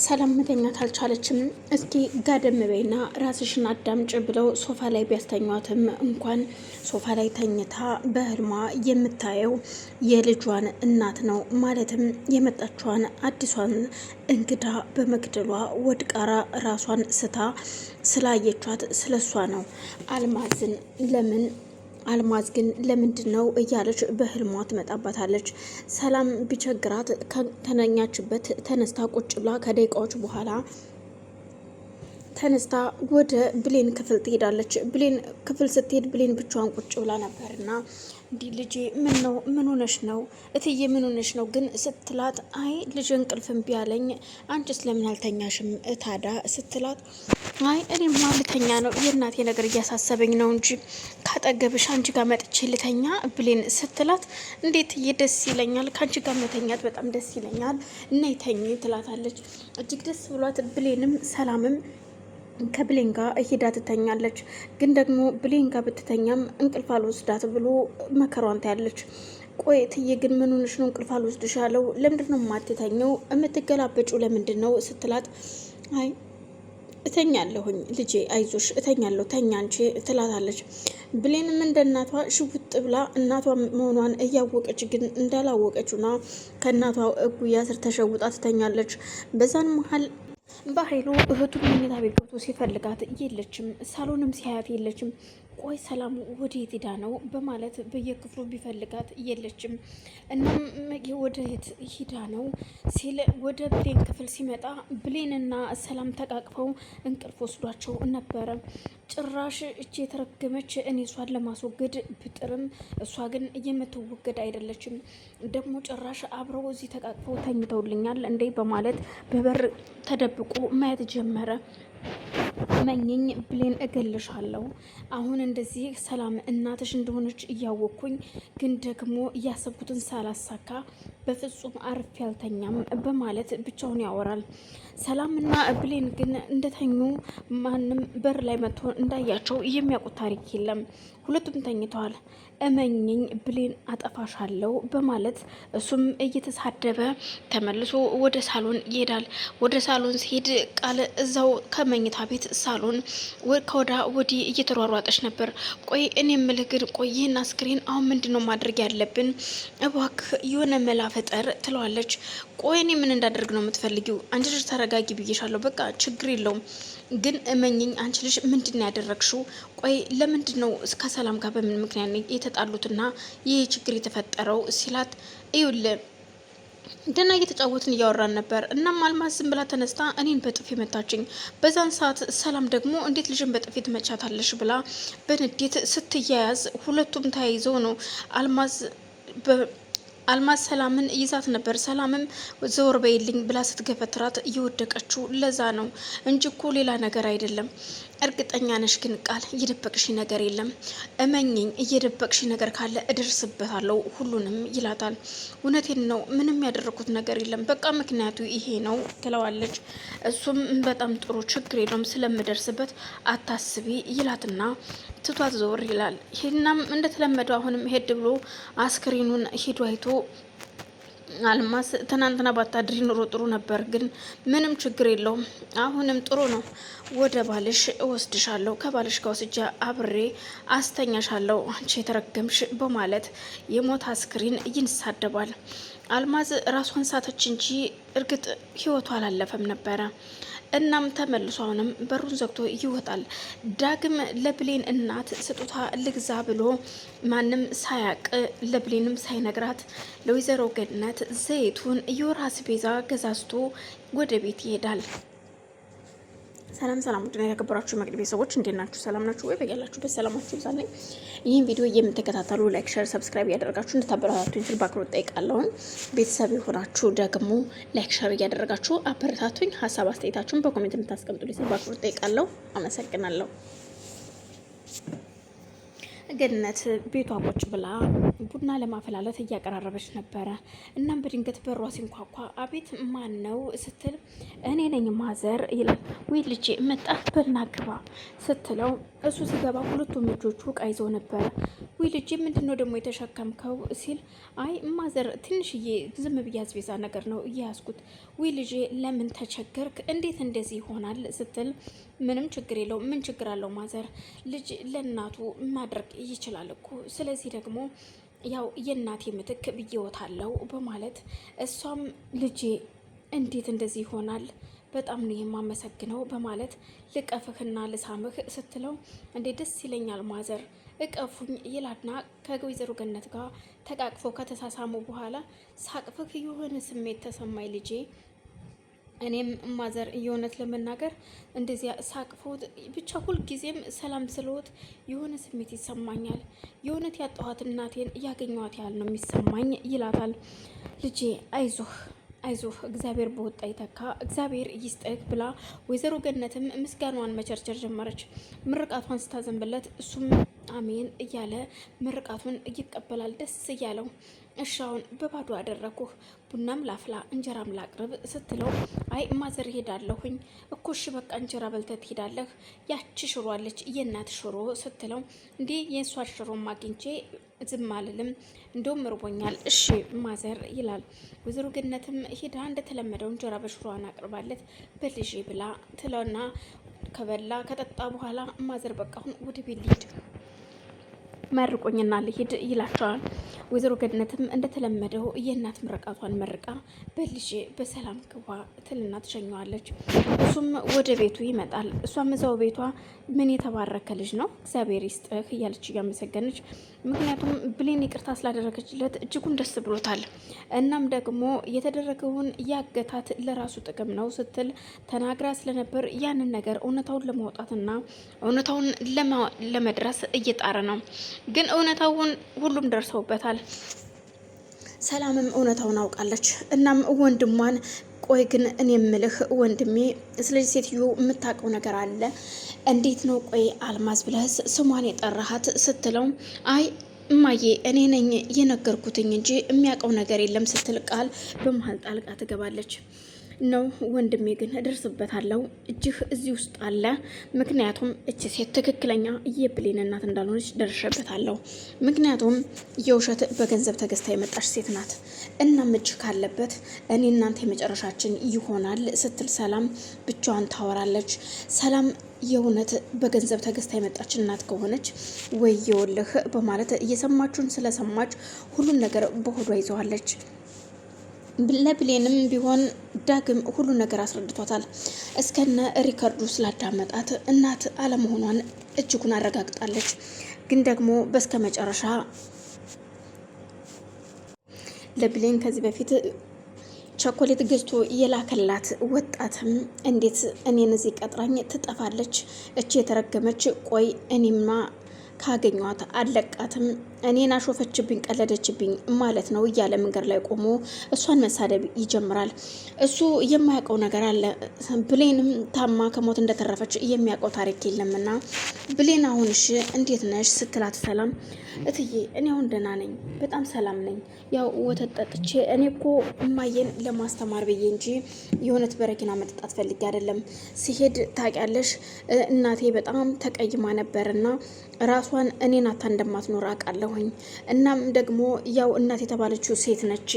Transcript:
ሰላም መተኛት አልቻለችም። እስኪ ጋደም በይና ራስሽን አዳምጭ ብለው ሶፋ ላይ ቢያስተኟትም እንኳን ሶፋ ላይ ተኝታ በህልሟ የምታየው የልጇን እናት ነው። ማለትም የመጣቿን አዲሷን እንግዳ በመግደሏ ወድቃራ ራሷን ስታ ስላየቿት ስለሷ ነው። አልማዝ ግን ለምንድን ነው እያለች በህልሟ ትመጣባታለች። ሰላም ቢቸግራት ከተነኛችበት ተነስታ ቁጭ ብላ ከደቂቃዎች በኋላ ተነስታ ወደ ብሌን ክፍል ትሄዳለች። ብሌን ክፍል ስትሄድ ብሌን ብቻዋን ቁጭ ብላ ነበርና እንዲህ ልጄ ምን ነው ምን ሆነሽ ነው እትዬ ምን ሆነሽ ነው ግን ስትላት፣ አይ ልጅ እንቅልፍ እምቢ አለኝ አንቺስ ለምን አልተኛሽም እታዳ ስትላት፣ አይ እኔማ ልተኛ ነው የእናቴ ነገር እያሳሰበኝ ነው እንጂ ካጠገብሽ አንቺ ጋር መጥቼ ልተኛ ብሌን ስትላት፣ እንዴት ደስ ይለኛል ከአንቺ ጋር መተኛት በጣም ደስ ይለኛል እና ይተኝ ትላታለች። እጅግ ደስ ብሏት ብሌንም ሰላምም ከብሌን ጋር ሂዳ ትተኛለች። ግን ደግሞ ብሌን ጋር ብትተኛም እንቅልፍ አልወስዳት ብሎ መከሯን ታያለች። ቆይ እትዬ ግን ምን ሆነሽ ነው እንቅልፍ አልወስድሽ ያለው? ለምንድን ነው የማትተኘው? የምትገላበጪው ለምንድን ነው ስትላት፣ አይ እተኛለሁኝ ልጄ አይዞሽ እተኛለሁ ተኛ አንቺ ትላታለች። ብሌንም እንደ እናቷ ሽውጥ ብላ እናቷ መሆኗን እያወቀች ግን እንዳላወቀችና ከእናቷ እጉያ ስር ተሸውጣ ትተኛለች። በዛን መሀል በኃይሉ እህቱን መኝታ ቤት ገብቶ ሲፈልጋት የለችም። ሳሎንም ሲያያት የለችም። ቆይ ሰላም ወዴት ሄዳ ነው በማለት በየክፍሉ ቢፈልጋት የለችም። እናም ወደ የት ሂዳ ነው ሲል ወደ ብሌን ክፍል ሲመጣ ብሌንና ሰላም ተቃቅፈው እንቅልፍ ወስዷቸው ነበረ። ጭራሽ እጅ የተረገመች እኔ እሷን ለማስወገድ ብጥርም እሷ ግን የምትወገድ አይደለችም። ደግሞ ጭራሽ አብረው እዚህ ተቃቅፈው ተኝተውልኛል እንዴ በማለት በበር ተደብቆ ማየት ጀመረ። መኝኝ ብሌን እገልሻለሁ። አሁን እንደዚህ ሰላም እናትሽ እንደሆነች እያወቅኩኝ ግን ደግሞ እያሰብኩትን ሳላሳካ በፍጹም አርፌ ያልተኛም በማለት ብቻውን ያወራል። ሰላምና ብሌን ግን እንደተኙ ማንም በር ላይ መጥቶ እንዳያቸው የሚያውቁት ታሪክ የለም። ሁለቱም ተኝተዋል። እመኝኝ ብሌን አጠፋሻለሁ በማለት እሱም እየተሳደበ ተመልሶ ወደ ሳሎን ይሄዳል። ወደ ሳሎን ሲሄድ ቃል እዛው ከመኝታ ቤት ሳሎን ከወዳ ወዲህ እየተሯሯጠች ነበር። ቆይ እኔ የምልህ ግን ቆይ ይህን አስክሬን አሁን ምንድን ነው ማድረግ ያለብን? እባክህ የሆነ መላ ፈጠር ትለዋለች። ቆይ እኔ ምን እንዳደርግ ነው የምትፈልጊው? አንቺ ልጅ ተረጋጊ ብዬሻለሁ። በቃ ችግር የለውም ግን እመኝኝ አንቺ ልጅ ምንድን ያደረግሽው? ቆይ ለምንድን ነው እስከ ሰላም ጋር በምን ምክንያት የተጣሉትና ይህ ችግር የተፈጠረው ሲላት፣ ይውል ደህና እየተጫወትን እያወራን ነበር። እናም አልማዝ ዝም ብላ ተነስታ እኔን በጥፊ መታችኝ። በዛን ሰዓት ሰላም ደግሞ እንዴት ልጅን በጥፊ ትመቻታለሽ ብላ በንዴት ስትያያዝ ሁለቱም ተያይዘው ነው አልማዝ ሰላምን ይዛት ነበር። ሰላምም ዘወር በይልኝ ብላ ስትገፈትራት እየወደቀችው ለዛ ነው እንጂ እኮ ሌላ ነገር አይደለም። እርግጠኛ ነሽ ግን ቃል እየደበቅሽ ነገር የለም? እመኝኝ እየደበቅሽ ነገር ካለ እደርስበታለሁ ሁሉንም ይላታል። እውነቴን ነው ምንም ያደረኩት ነገር የለም በቃ ምክንያቱ ይሄ ነው ትለዋለች። እሱም በጣም ጥሩ ችግር የለውም ስለምደርስበት አታስቢ ይላትና ትቷት ዘወር ይላል። ይህናም እንደተለመደው አሁንም ሄድ ብሎ አስክሬኑን ሄዶ አይቶ አልማዝ ትናንትና ባታድሪ ኑሮ ጥሩ ነበር፣ ግን ምንም ችግር የለውም አሁንም ጥሩ ነው። ወደ ባልሽ እወስድሻለሁ፣ ከባልሽ ጋር ወስጄ አብሬ አስተኛሻለሁ አንቺ የተረገምሽ በማለት የሞት አስክሬን ይንሳደባል። አልማዝ ራሷን ሳተች እንጂ እርግጥ ህይወቱ አላለፈም ነበረ። እናም ተመልሶ አሁንም በሩን ዘግቶ ይወጣል። ዳግም ለብሌን እናት ስጦታ ልግዛ ብሎ ማንም ሳያቅ ለብሌንም ሳይነግራት ለወይዘሮ ገነት ዘይቱን የወር አስቤዛ ገዛዝቶ ወደ ቤት ይሄዳል። ሰላም ሰላም፣ ውድና የተከበራችሁ መቅድ ቤተሰቦች እንዴት ናችሁ? ሰላም ናችሁ ወይ? በያላችሁበት ሰላማችሁ ይብዛልኝ። ይህን ቪዲዮ የምትከታተሉ ላይክ፣ ሼር፣ ሰብስክራይብ እያደረጋችሁ እንድታበረታቱኝ ስል በአክብሮት ጠይቃለሁኝ። ቤተሰብ የሆናችሁ ደግሞ ላይክ፣ ሼር እያደረጋችሁ አበረታቱኝ። ሀሳብ አስተያየታችሁን በኮሜንት የምታስቀምጡልኝ ስል በአክብሮት ጠይቃለሁ። አመሰግናለሁ። ገነት ቤቷ ቁጭ ብላ ቡና ለማፈላለት እያቀራረበች ነበረ። እናም በድንገት በሯ ሲንኳኳ አቤት ማን ነው ስትል እኔ ነኝ ማዘር ይላል። ወይ ልጄ መጣህ በልና ግባ ስትለው እሱ ሲገባ ሁለቱም እጆቹ ዕቃ ይዘው ነበረ። ወይ ልጄ ምንድን ነው ደግሞ የተሸከምከው ሲል አይ ማዘር ትንሽዬ ዝም ብዬ አስቤዛ ነገር ነው እያያዝኩት። ወይ ልጄ ለምን ተቸገርክ? እንዴት እንደዚህ ይሆናል ስትል ምንም ችግር የለው። ምን ችግር አለው ማዘር? ልጅ ለእናቱ ማድረግ ይችላል እኮ። ስለዚህ ደግሞ ያው የእናቴ ምትክ ብዬወታለው በማለት እሷም ልጄ እንዴት እንደዚህ ይሆናል? በጣም ነው የማመሰግነው በማለት ልቀፍህና ልሳምህ ስትለው እንዴ ደስ ይለኛል ማዘር እቀፉኝ ይላልና ከወይዘሮ ገነት ጋር ተቃቅፈው ከተሳሳሙ በኋላ ሳቅፍህ የሆነ ስሜት ተሰማኝ ልጄ። እኔም ማዘር የእውነት ለመናገር እንደዚያ ሳቅፎት ብቻ ሁልጊዜም ሰላም ስለወት የሆነ ስሜት ይሰማኛል። የእውነት ያጣኋት እናቴን ያገኘኋት ያህል ነው የሚሰማኝ ይላታል። ልጄ አይዞህ አይዞህ እግዚአብሔር በወጣ ይተካ እግዚአብሔር ይስጥህ ብላ ወይዘሮ ገነትም ምስጋናዋን መቸርቸር ጀመረች። ምርቃቷን ስታዘንብለት እሱም አሜን እያለ ምርቃቱን ይቀበላል ደስ እያለው። እሻውን በባዶ አደረኩህ፣ ቡናም ላፍላ እንጀራም ላቅርብ ስትለው አይ ማዘር ሄዳለሁኝ እኮ እሺ በቃ እንጀራ በልተህ ትሄዳለህ፣ ያቺ ሽሮ አለች የእናት ሽሮ ስትለው እንዴ የእሷ ሽሮም አግኝቼ ዝም አልልም እንደውም እርቦኛል እሺ ማዘር ይላል። ወይዘሮ ገነትም ሄዳ እንደተለመደው እንጀራ በሽሮዋን አቅርባለት በልዤ ብላ ትለውና ከበላ ከጠጣ በኋላ ማዘር በቃ አሁን ወደ ቤት ልሂድ መርቆኝና ልሂድ ይላቸዋል። ወይዘሮ ገነትም እንደተለመደው የእናት ምርቃቷን መርቃ በልጄ በሰላም ግባ ትልና ትሸኘዋለች። እሱም ወደ ቤቱ ይመጣል። እሷም እዛው ቤቷ ምን የተባረከ ልጅ ነው እግዚአብሔር ይስጥህ እያለች እያመሰገነች፣ ምክንያቱም ብሌን ይቅርታ ስላደረገችለት እጅጉን ደስ ብሎታል። እናም ደግሞ የተደረገውን ያገታት ለራሱ ጥቅም ነው ስትል ተናግራ ስለነበር ያንን ነገር እውነታውን ለማውጣትና እውነታውን ለመድረስ እየጣረ ነው። ግን እውነታውን ሁሉም ደርሰውበታል። ሰላምም እውነታውን አውቃለች። እናም ወንድሟን ቆይ ግን እኔ የምልህ ወንድሜ ስለዚህ ሴትዮ የምታውቀው ነገር አለ እንዴት ነው? ቆይ አልማዝ ብለህ ስሟን የጠራሃት ስትለው አይ እማዬ እኔ ነኝ የነገርኩትኝ እንጂ የሚያውቀው ነገር የለም ስትል ቃል በመሀል ጣልቃ ትገባለች። ነው ወንድሜ ግን እደርስበታለሁ እጅህ እዚህ ውስጥ አለ። ምክንያቱም እቺ ሴት ትክክለኛ የብሌን እናት እንዳልሆነች ደርሼበታለሁ። ምክንያቱም የውሸት በገንዘብ ተገዝታ የመጣች ሴት ናት። እናም እጅህ ካለበት እኔ እናንተ የመጨረሻችን ይሆናል ስትል ሰላም ብቻዋን ታወራለች። ሰላም የእውነት በገንዘብ ተገዝታ የመጣች እናት ከሆነች ወየውልህ በማለት እየሰማችሁን ስለሰማች ሁሉን ነገር በሆዷ ይዘዋለች። ለብሌንም ቢሆን ዳግም ሁሉ ነገር አስረድቷታል። እስከነ ሪከርዱ ስላዳመጣት እናት አለመሆኗን እጅጉን አረጋግጣለች። ግን ደግሞ በስከ መጨረሻ ለብሌን ከዚህ በፊት ቸኮሌት ገዝቶ የላከላት ወጣትም እንዴት እኔን እዚህ ቀጥራኝ ትጠፋለች? እቺ የተረገመች ቆይ እኔማ ካገኟት አለቃትም እኔን አሾፈችብኝ ቀለደችብኝ ማለት ነው እያለ መንገድ ላይ ቆሞ እሷን መሳደብ ይጀምራል። እሱ የማያውቀው ነገር አለ። ብሌንም ታማ ከሞት እንደተረፈች የሚያውቀው ታሪክ የለምና ብሌን አሁንሽ እንዴት ነሽ ስትላት ሰላም እትዬ እኔ አሁን ደህና ነኝ፣ በጣም ሰላም ነኝ። ያው ወተት ጠጥቼ እኔ እኮ እማዬን ለማስተማር ብዬ እንጂ የእውነት በረኪና መጠጣት ፈልጌ አይደለም። ሲሄድ ታውቂያለሽ እናቴ በጣም ተቀይማ ነበርና ራሷን እኔን አታ እንደማትኖር አውቃለሁኝ። እናም ደግሞ ያው እናት የተባለችው ሴት ነች